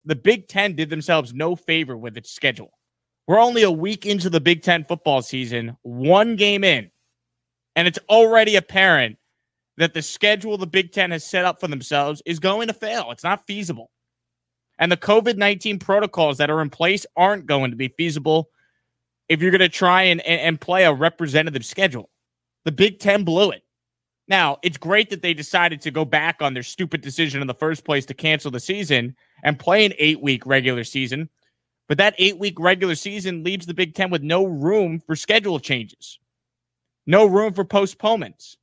the Big Ten did themselves no favor with its schedule. We're only a week into the Big Ten football season, one game in, and it's already apparent that the schedule the Big Ten has set up for themselves is going to fail. It's not feasible. And the COVID-19 protocols that are in place aren't going to be feasible if you're going to try and play a representative schedule. The Big Ten blew it. Now, it's great that they decided to go back on their stupid decision in the first place to cancel the season and play an 8-week regular season. But that 8-week regular season leaves the Big Ten with no room for schedule changes, no room for postponements.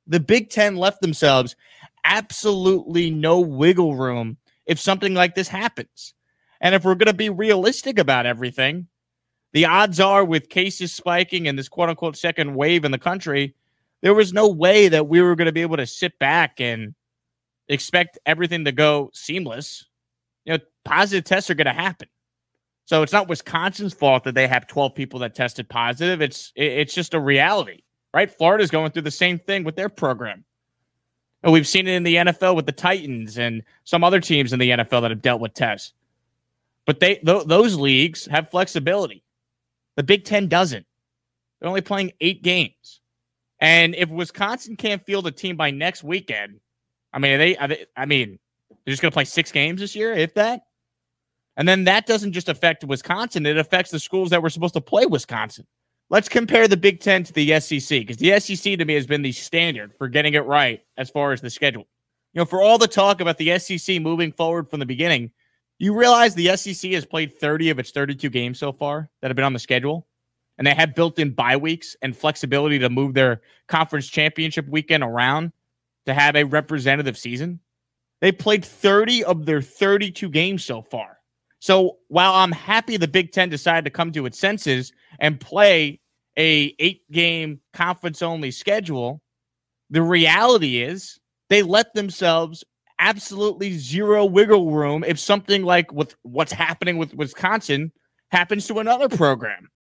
The Big Ten left themselves absolutely no wiggle room if something like this happens. And if we're going to be realistic about everything, the odds are with cases spiking and this quote-unquote second wave in the country, there was no way that we were going to be able to sit back and expect everything to go seamless. Positive tests are going to happen. So it's not Wisconsin's fault that they have 12 people that tested positive. It's just a reality, right? Florida's going through the same thing with their program. And we've seen it in the NFL with the Titans and some other teams in the NFL that have dealt with tests. But those leagues have flexibility. The Big Ten doesn't. They're only playing 8 games. And if Wisconsin can't field a team by next weekend, they're just going to play 6 games this year, if that. And then that doesn't just affect Wisconsin. It affects the schools that were supposed to play Wisconsin. Let's compare the Big Ten to the SEC, because the SEC to me has been the standard for getting it right as far as the schedule. For all the talk about the SEC moving forward from the beginning, you realize the SEC has played 30 of its 32 games so far that have been on the schedule, and they have built-in bye weeks and flexibility to move their conference championship weekend around to have a representative season. They played 30 of their 32 games so far. So while I'm happy the Big Ten decided to come to its senses and play a 8-game conference-only schedule, the reality is they let themselves absolutely zero wiggle room if something like with what's happening with Wisconsin happens to another program.